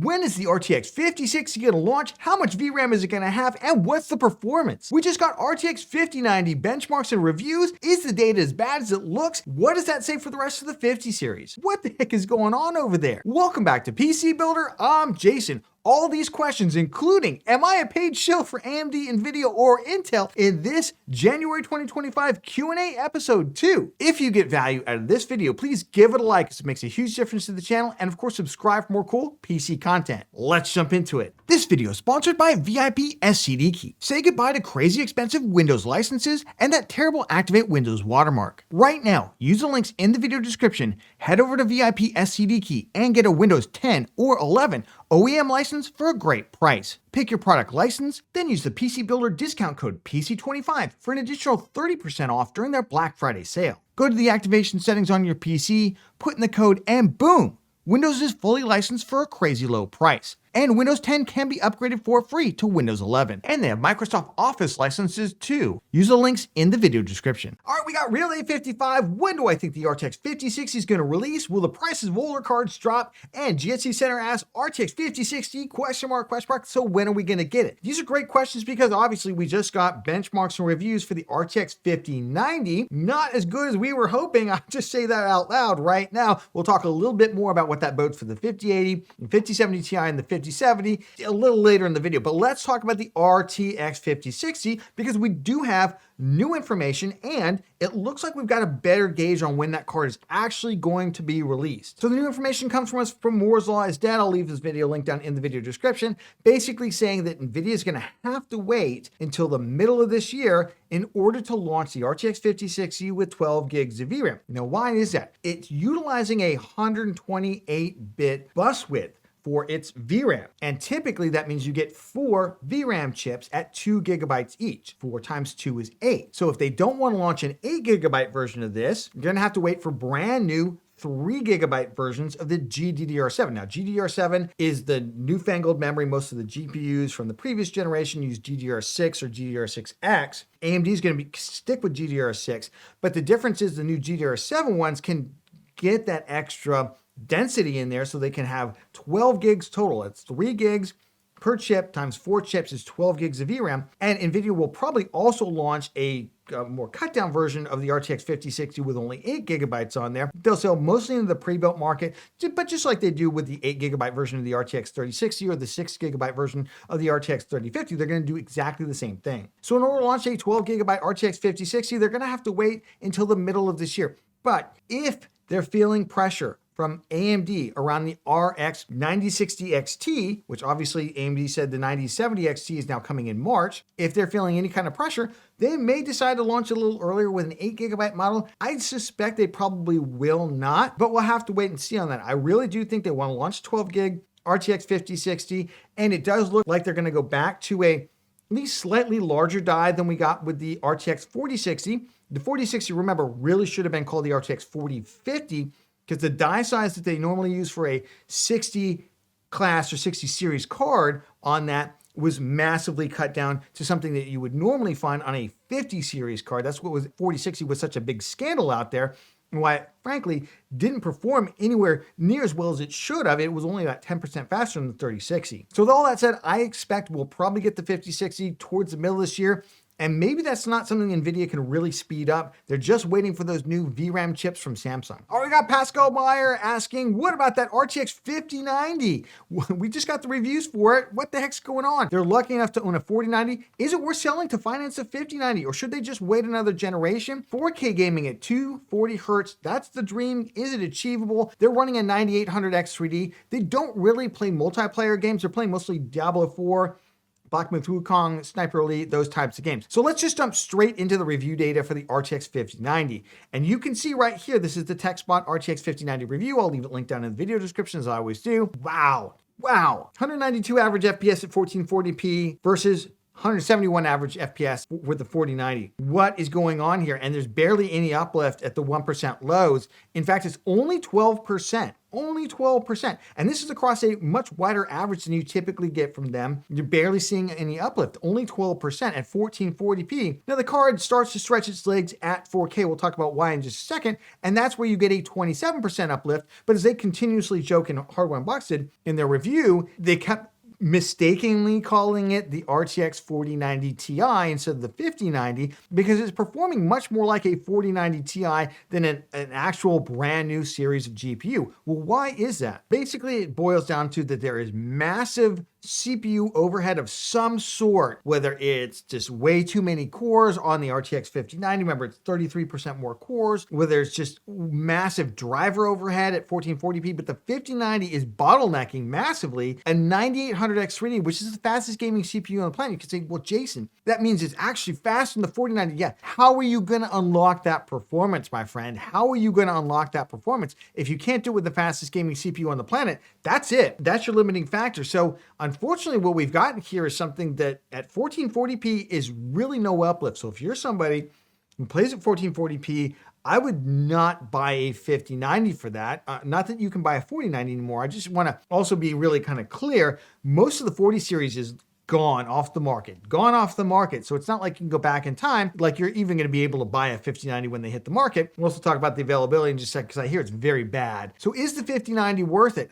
When is the RTX 5060 going to launch? How much VRAM is it going to have? And what's the performance? We just got RTX 5090 benchmarks and reviews. Is the data as bad as it looks? What does that say for the rest of the 50 series? What the heck is going on over there? Welcome back to PC Builder. I'm Jason. All these questions, including, am I a paid shill for AMD, NVIDIA, or Intel in this January 2025 Q&A episode 2. If you get value out of this video, please give it a like, because it makes a huge difference to the channel, and of course, subscribe for more cool PC content. Let's jump into it. This video is sponsored by VIP SCD Key. Say goodbye to crazy expensive Windows licenses and that terrible Activate Windows watermark. Right now, use the links in the video description, head over to VIP SCD Key, and get a Windows 10 or 11 OEM license for a great price. Pick your product license, then use the PC Builder discount code PC25 for an additional 30% off during their Black Friday sale. Go to the activation settings on your PC, put in the code, and boom! Windows is fully licensed for a crazy low price. And Windows 10 can be upgraded for free to Windows 11. And they have Microsoft Office licenses too. Use the links in the video description. All right, we got Real A55. When do I think the RTX 5060 is going to release? Will the prices of older cards drop? And GSC Center asks, RTX 5060, question mark, question mark. So when are we going to get it? These are great questions because obviously we just got benchmarks and reviews for the RTX 5090. Not as good as we were hoping. I'll just say that out loud right now. We'll talk a little bit more about what that bodes for the 5080, the 5070 Ti, and the 5070 a little later in the video, but let's talk about the RTX 5060 because we do have new information and it looks like we've got a better gauge on when that card is actually going to be released. So the new information comes from us from Moore's Law is Dead. I'll leave this video link down in the video description, basically saying that NVIDIA is going to have to wait until the middle of this year in order to launch the RTX 5060 with 12 gigs of VRAM. Now, why is that? It's utilizing a 128-bit bus width for its VRAM. And typically that means you get 4 VRAM chips at 2 gigabytes each. 4 times 2 is 8. So if they don't want to launch an 8 gigabyte version of this, you're going to have to wait for brand new 3 gigabyte versions of the GDDR7. Now, GDDR7 is the newfangled memory. Most of the GPUs from the previous generation use GDDR6 or GDDR6X. AMD is going to stick with GDDR6, but the difference is the new GDDR7 ones can get that extra density in there so they can have 12 gigs total. It's 3 gigs per chip times 4 chips is 12 gigs of VRAM. And NVIDIA will probably also launch a more cut down version of the RTX 5060 with only 8 gigabytes on there. They'll sell mostly in the pre-built market, but just like they do with the 8 gigabyte version of the RTX 3060 or the 6 gigabyte version of the RTX 3050, they're going to do exactly the same thing. So in order to launch a 12 gigabyte RTX 5060, they're going to have to wait until the middle of this year. But if they're feeling pressure from AMD around the RX 9060 XT, which obviously AMD said the 9070 XT is now coming in March. If they're feeling any kind of pressure, they may decide to launch a little earlier with an 8 gigabyte model. I suspect they probably will not, but we'll have to wait and see on that. I really do think they want to launch 12 gig RTX 5060, and it does look like they're going to go back to at least slightly larger die than we got with the RTX 4060. The 4060, remember, really should have been called the RTX 4050, because the die size that they normally use for a 60 class or 60 series card on that was massively cut down to something that you would normally find on a 50 series card. That's what was 4060 was such a big scandal out there, and why it frankly didn't perform anywhere near as well as it should have. It was only about 10% faster than the 3060. So with all that said, I expect we'll probably get the 5060 towards the middle of this year. And maybe that's not something NVIDIA can really speed up. They're just waiting for those new VRAM chips from Samsung. All right, we got Pascal Meyer asking, what about that RTX 5090? We just got the reviews for it. What the heck's going on? They're lucky enough to own a 4090. Is it worth selling to finance a 5090? Or should they just wait another generation? 4K gaming at 240 hertz, that's the dream. Is it achievable? They're running a 9800X 3D. They don't really play multiplayer games. They're playing mostly Diablo 4, Black Myth Wukong, Sniper Elite, those types of games. So let's just jump straight into the review data for the RTX 5090. And you can see right here, this is the TechSpot RTX 5090 review. I'll leave it linked down in the video description as I always do. Wow. 192 average FPS at 1440p versus 171 average FPS with the 4090. What is going on here? And there's barely any uplift at the 1% lows. In fact, it's only 12%. Only 12%. And this is across a much wider average than you typically get from them. You're barely seeing any uplift, only 12% at 1440p. Now the card starts to stretch its legs at 4K. We'll talk about why in just a second. And that's where you get a 27% uplift. But as they continuously joke in Hardware Unboxed in their review, they kept mistakenly calling it the RTX 4090 Ti instead of the 5090 because it's performing much more like a 4090 Ti than an actual brand new series of GPU. Well, why is that? Basically, it boils down to that there is massive CPU overhead of some sort, whether it's just way too many cores on the RTX 5090, remember it's 33% more cores, whether it's just massive driver overhead at 1440p, but the 5090 is bottlenecking massively a 9800X3D, which is the fastest gaming CPU on the planet. You could say, well, Jason, that means it's actually faster than the 4090. Yeah, how are you gonna unlock that performance, my friend? How are you gonna unlock that performance? If you can't do it with the fastest gaming CPU on the planet, that's it. That's your limiting factor. So unfortunately, what we've gotten here is something that at 1440p is really no uplift. So if you're somebody who plays at 1440p, I would not buy a 5090 for that. Not that you can buy a 4090 anymore. I just want to also be really kind of clear. Most of the 40 series is gone off the market. So it's not like you can go back in time, like you're even going to be able to buy a 5090 when they hit the market. We'll also talk about the availability in just a second because I hear it's very bad. So is the 5090 worth it?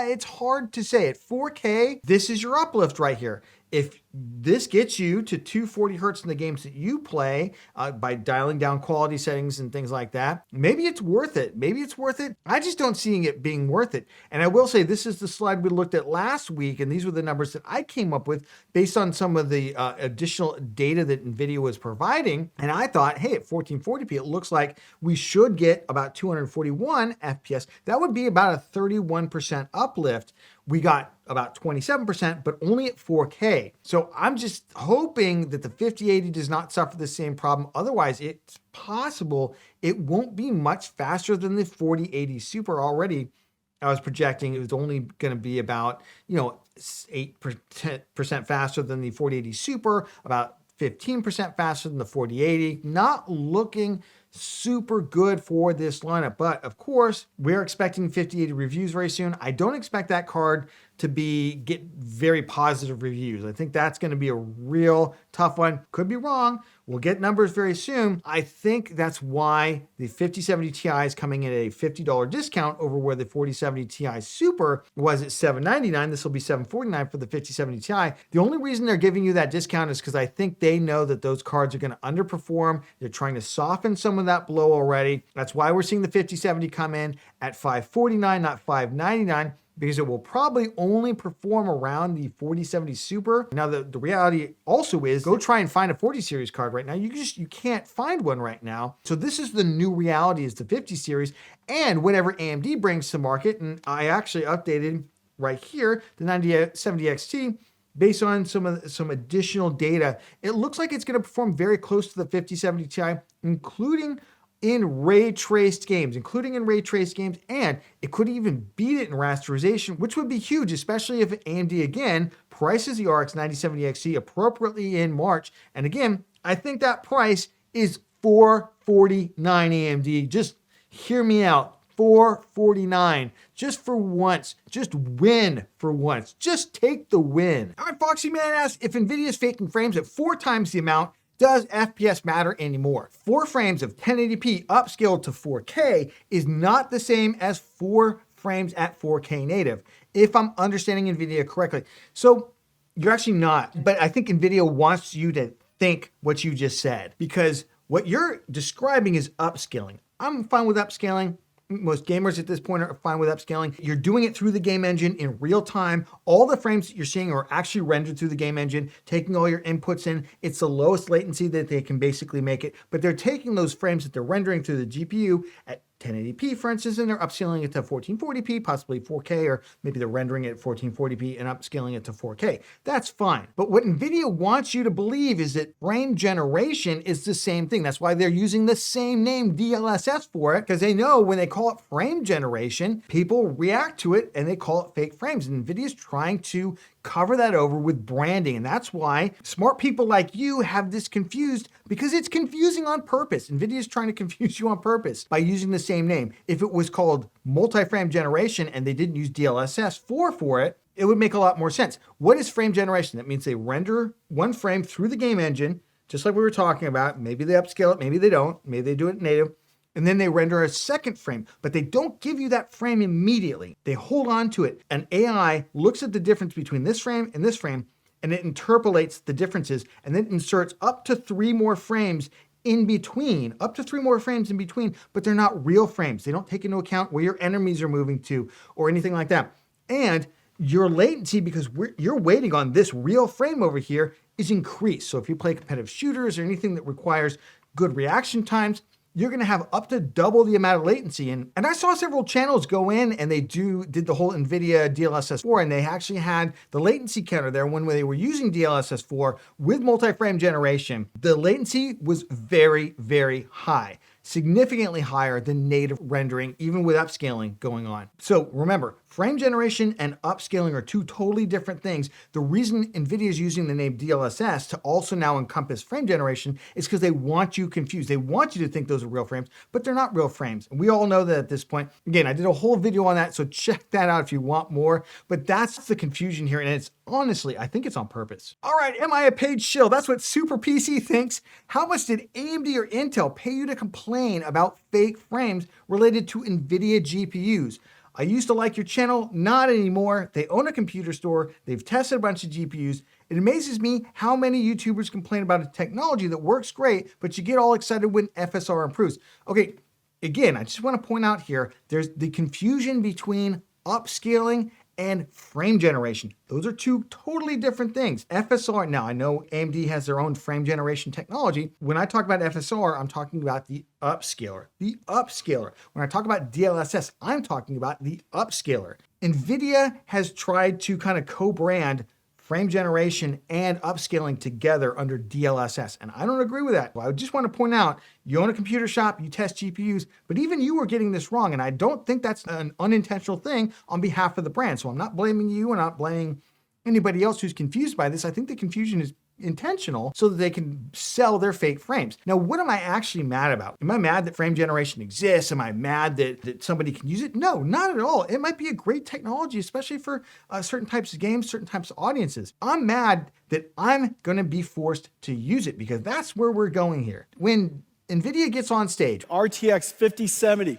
It's hard to say. At 4K, this is your uplift right here. If this gets you to 240 hertz in the games that you play by dialing down quality settings and things like that, maybe it's worth it. Maybe it's worth it. I just don't see it being worth it. And I will say this is the slide we looked at last week, and these were the numbers that I came up with based on some of the additional data that NVIDIA was providing. And I thought, hey, at 1440p, it looks like we should get about 241 FPS. That would be about a 31% uplift. We got about 27%, but only at 4K. So I'm just hoping that the 5080 does not suffer the same problem. Otherwise, it's possible it won't be much faster than the 4080 Super already. I was projecting it was only going to be about, 8% faster than the 4080 Super, about 15% faster than the 4080. Not looking super good for this lineup, but of course we're expecting 5080 reviews very soon. I don't expect that card to get very positive reviews. I think that's going to be a real tough one. Could be wrong. We'll get numbers very soon. I think that's why the 5070 Ti is coming at a $50 discount over where the 4070 Ti Super was at $799. This will be $749 for the 5070 Ti. The only reason they're giving you that discount is because I think they know that those cards are going to underperform. They're trying to soften some of that blow already. That's why we're seeing the 5070 come in at $549, not $599. Because it will probably only perform around the 4070 Super. Now, the reality also is go try and find a 40 series card right now. You can't find one right now. So this is the new reality, is the 50 series and whatever AMD brings to market. And I actually updated right here the 9070 XT based on some additional data. It looks like it's going to perform very close to the 5070 Ti, including in ray traced games, and it could even beat it in rasterization, which would be huge, especially if AMD again prices the RX 9070 XT appropriately in March. And again, I think that price is $449 AMD. Just hear me out. $449 just for once. Just win for once. Just take the win. All right, Foxy Man asks if NVIDIA is faking frames at 4 times the amount. Does FPS matter anymore? 4 frames of 1080p upscaled to 4K is not the same as 4 frames at 4K native, if I'm understanding NVIDIA correctly. So you're actually not, but I think NVIDIA wants you to think what you just said, because what you're describing is upscaling. I'm fine with upscaling. Most gamers at this point are fine with upscaling. You're doing it through the game engine in real time. All the frames that you're seeing are actually rendered through the game engine, taking all your inputs in. It's the lowest latency that they can basically make it, but they're taking those frames that they're rendering through the GPU at 1080p, for instance, and they're upscaling it to 1440p, possibly 4K, or maybe they're rendering it at 1440p and upscaling it to 4K. That's fine. But what NVIDIA wants you to believe is that frame generation is the same thing. That's why they're using the same name, DLSS, for it, because they know when they call it frame generation, people react to it and they call it fake frames. And NVIDIA is trying to cover that over with branding. And that's why smart people like you have this confused, because it's confusing on purpose. NVIDIA is trying to confuse you on purpose by using the same name. If it was called multi-frame generation and they didn't use DLSS 4 for it, it would make a lot more sense. What is frame generation? That means they render one frame through the game engine, just like we were talking about. Maybe they upscale it, maybe they don't. Maybe they do it native. And then they render a second frame, but they don't give you that frame immediately. They hold on to it. An AI looks at the difference between this frame and this frame, and it interpolates the differences, and then inserts up to 3 more frames in between, but they're not real frames. They don't take into account where your enemies are moving to or anything like that. And your latency, because you're waiting on this real frame over here, is increased. So if you play competitive shooters or anything that requires good reaction times, you're gonna have up to double the amount of latency. And I saw several channels go in and they did the whole NVIDIA DLSS 4, and they actually had the latency counter there when they were using DLSS 4 with multi-frame generation. The latency was very, very high, significantly higher than native rendering, even with upscaling going on. So remember, frame generation and upscaling are 2 totally different things. The reason NVIDIA is using the name DLSS to also now encompass frame generation is because they want you confused. They want you to think those are real frames, but they're not real frames. And we all know that at this point. Again, I did a whole video on that, so check that out if you want more. But that's the confusion here, and it's honestly, I think it's on purpose. All right, am I a paid shill? That's what Super PC thinks. How much did AMD or Intel pay you to complain about fake frames related to NVIDIA GPUs? I used to like your channel, not anymore. They own a computer store. They've tested a bunch of GPUs. It amazes me how many YouTubers complain about a technology that works great, but you get all excited when FSR improves. Okay, again, I just want to point out here, there's the confusion between upscaling and frame generation. Those are 2 totally different things. FSR, now I know AMD has their own frame generation technology. When I talk about FSR, I'm talking about the upscaler. The upscaler. When I talk about DLSS, I'm talking about the upscaler. NVIDIA has tried to kind of co-brand frame generation and upscaling together under DLSS, and I don't agree with that. I just want to point out, you own a computer shop, you test GPUs, but even you were getting this wrong, and I don't think that's an unintentional thing on behalf of the brand. So I'm not blaming you, and not blaming anybody else who's confused by this. I think the confusion is intentional so that they can sell their fake frames. Now, what am I actually mad about? Am I mad that frame generation exists? Am I mad that somebody can use it? No, not at all. It might be a great technology, especially for certain types of games, certain types of audiences. I'm mad that I'm gonna be forced to use it, because that's where we're going here. When NVIDIA gets on stage, RTX 5070,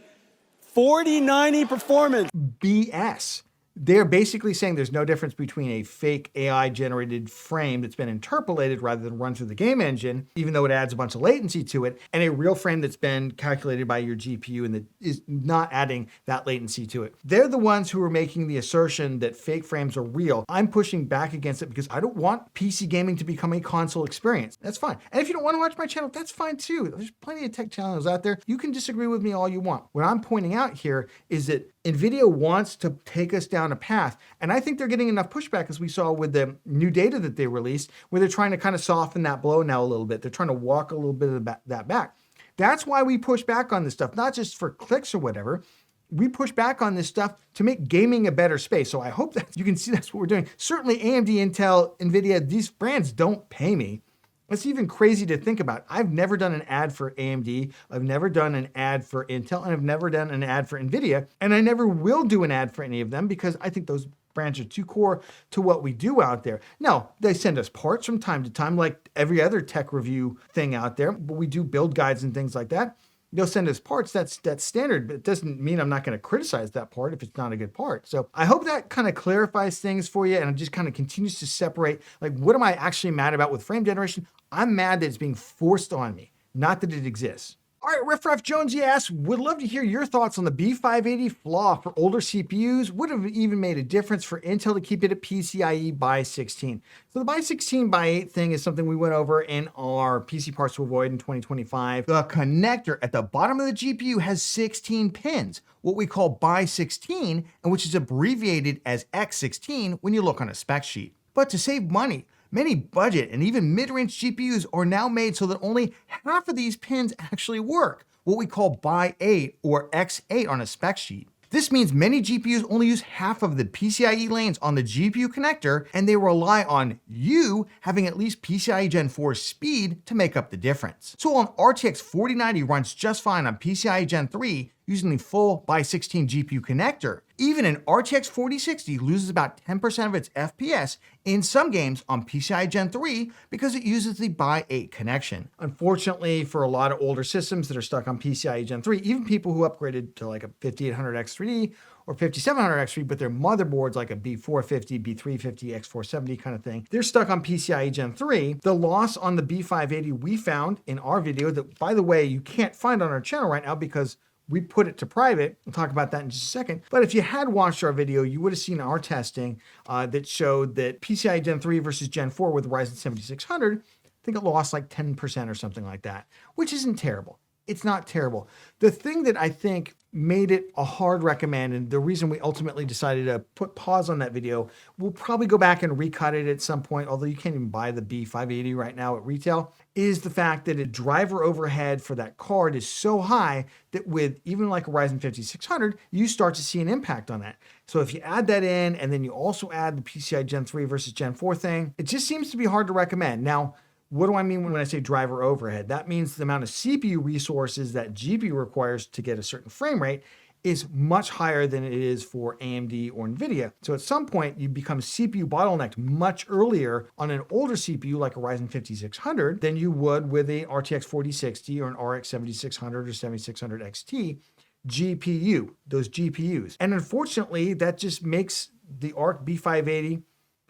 4090 performance. BS. They're basically saying there's no difference between a fake AI generated frame that's been interpolated rather than run through the game engine, even though it adds a bunch of latency to it, and a real frame that's been calculated by your GPU and that is not adding that latency to it. They're the ones who are making the assertion that fake frames are real. I'm pushing back against it because I don't want PC gaming to become a console experience. That's fine. And if you don't want to watch my channel, that's fine too. There's plenty of tech channels out there. You can disagree with me all you want. What I'm pointing out here is that NVIDIA wants to take us down a path, and I think they're getting enough pushback, as we saw with the new data that they released, where they're trying to kind of soften that blow now a little bit. They're trying to walk a little bit of that back. That's why we push back on this stuff, not just for clicks or whatever. We push back on this stuff to make gaming a better space. So I hope that you can see that's what we're doing. Certainly AMD, Intel, NVIDIA, these brands don't pay me. It's even crazy to think about. I've never done an ad for AMD, I've never done an ad for Intel, and I've never done an ad for NVIDIA, and I never will do an ad for any of them because I think those brands are too core to what we do out there. Now, they send us parts from time to time, like every other tech review thing out there, but we do build guides and things like that. They'll send us parts, that's standard, but it doesn't mean I'm not gonna criticize that part if it's not a good part. So I hope that kind of clarifies things for you, and it just kind of continues to separate, like, what am I actually mad about with frame generation? I'm mad that it's being forced on me, not that it exists. All right, Riff Jonesy asks, would love to hear your thoughts on the B580 flaw for older CPUs. Would have even made a difference for Intel to keep it at PCIe by 16. So the by 16 by 8 thing is something we went over in our PC Parts to Avoid in 2025. The connector at the bottom of the GPU has 16 pins, what we call by 16, and which is abbreviated as X16 when you look on a spec sheet. But to save money, many budget and even mid-range GPUs are now made so that only half of these pins actually work, what we call by 8 or X8 on a spec sheet. This means many GPUs only use half of the PCIe lanes on the GPU connector, and they rely on you having at least PCIe Gen 4 speed to make up the difference. So while an RTX 4090 runs just fine on PCIe Gen 3 using the full x16 GPU connector, even an RTX 4060 loses about 10% of its FPS in some games on PCIe Gen 3 because it uses the x8 connection. Unfortunately, for a lot of older systems that are stuck on PCIe Gen 3, even people who upgraded to like a 5800X3D or 5700X3, but their motherboard's like a B450, B350, X470 kind of thing, they're stuck on PCIe Gen 3. The loss on the B580 we found in our video that, by the way, you can't find on our channel right now because we put it to private. We'll talk about that in just a second. But if you had watched our video, you would have seen our testing that showed that PCIe Gen 3 versus Gen 4 with Ryzen 7600, I think it lost like 10% or something like that, which isn't terrible. It's not terrible. The thing that I think made it a hard recommend, and the reason we ultimately decided to put pause on that video, we'll probably go back and recut it at some point, although you can't even buy the B580 right now at retail, is the fact that a driver overhead for that card is so high that with even like a Ryzen 5600, you start to see an impact on that. So if you add that in, and then you also add the PCIe Gen 3 versus Gen 4 thing, it just seems to be hard to recommend. Now, what do I mean when I say driver overhead? That means the amount of CPU resources that GPU requires to get a certain frame rate is much higher than it is for AMD or NVIDIA. So at some point, you become CPU bottlenecked much earlier on an older CPU like a Ryzen 5600 than you would with a RTX 4060 or an RX 7600 or 7600 XT GPU, those GPUs. And unfortunately, that just makes the Arc B580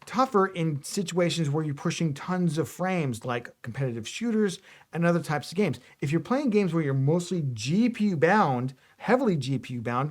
tougher in situations where you're pushing tons of frames like competitive shooters and other types of games. If you're playing games where you're mostly GPU bound, heavily GPU bound,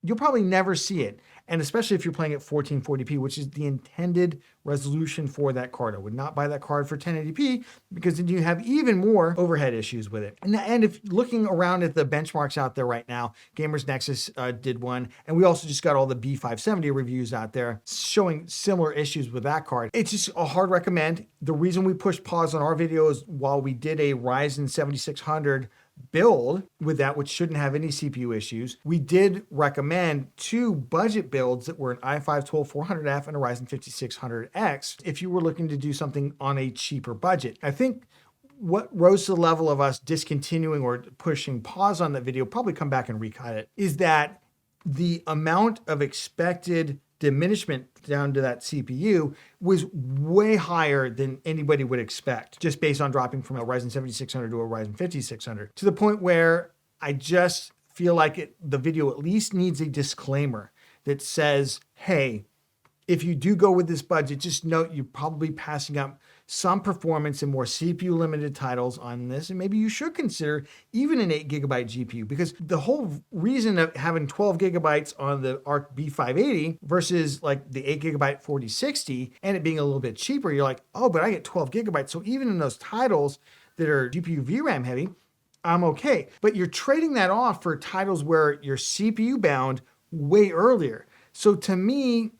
you'll probably never see it. And especially if you're playing at 1440p, which is the intended resolution for that card. I would not buy that card for 1080p because then you have even more overhead issues with it. And if looking around at the benchmarks out there right now, Gamers Nexus did one, and we also just got all the B570 reviews out there showing similar issues with that card. It's just a hard recommend. The reason we pushed pause on our video is while we did a Ryzen 7600 build with that, which shouldn't have any CPU issues, we did recommend two budget builds that were an i5-12400F and a Ryzen 5600X if you were looking to do something on a cheaper budget. I think what rose to the level of us discontinuing or pushing pause on that video, probably come back and recut it, is that the amount of expected diminishment down to that CPU was way higher than anybody would expect, just based on dropping from a Ryzen 7600 to a Ryzen 5600, to the point where I just feel like the video at least needs a disclaimer that says, hey, if you do go with this budget, just note you're probably passing up some performance and more CPU limited titles on this. And maybe you should consider even an 8GB GPU, because the whole reason of having 12 gigabytes on the Arc B580 versus like the 8GB 4060 and it being a little bit cheaper, you're like, oh, but I get 12 gigabytes. So even in those titles that are GPU VRAM heavy, I'm okay. But you're trading that off for titles where you're CPU bound way earlier. So to me,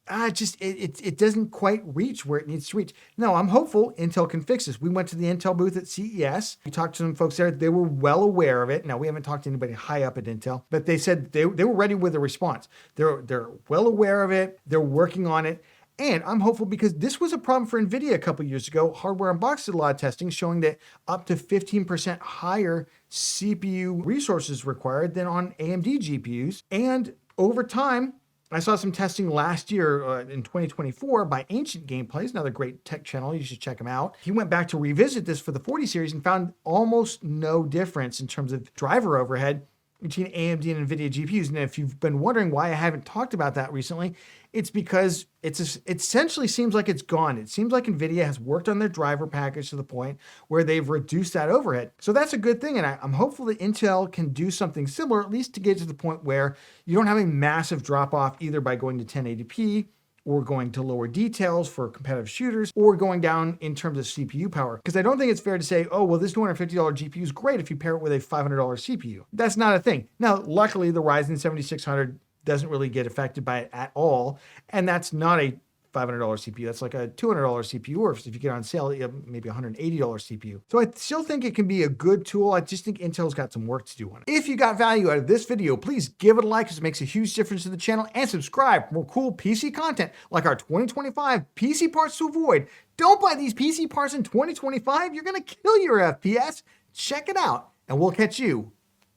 it doesn't quite reach where it needs to reach. Now, I'm hopeful Intel can fix this. We went to the Intel booth at CES. We talked to some folks there. They were well aware of it. Now, we haven't talked to anybody high up at Intel, but they said they were ready with a response. They're well aware of it. They're working on it. And I'm hopeful because this was a problem for NVIDIA a couple years ago. Hardware Unboxed did a lot of testing showing that up to 15% higher CPU resources required than on AMD GPUs. And over time, I saw some testing last year in 2024 by Ancient Gameplays, another great tech channel. You should check him out. He went back to revisit this for the 40 series and found almost no difference in terms of driver overhead between AMD and NVIDIA GPUs. And if you've been wondering why I haven't talked about that recently, it's because it essentially seems like it's gone. It seems like NVIDIA has worked on their driver package to the point where they've reduced that overhead. So that's a good thing. And I'm hopeful that Intel can do something similar, at least to get to the point where you don't have a massive drop off either by going to 1080p or going to lower details for competitive shooters, or going down in terms of CPU power. Because I don't think it's fair to say, oh, well, this $250 GPU is great if you pair it with a $500 CPU. That's not a thing. Now, luckily, the Ryzen 7600 doesn't really get affected by it at all. And that's not a $500 CPU. That's like a $200 CPU, or if you get on sale, you have maybe $180 CPU. So I still think it can be a good tool. I just think Intel's got some work to do on it. If you got value out of this video, please give it a like, because it makes a huge difference to the channel, and subscribe for more cool PC content like our 2025 PC parts to avoid. Don't buy these PC parts in 2025. You're going to kill your FPS. Check it out, and we'll catch you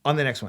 on the next one.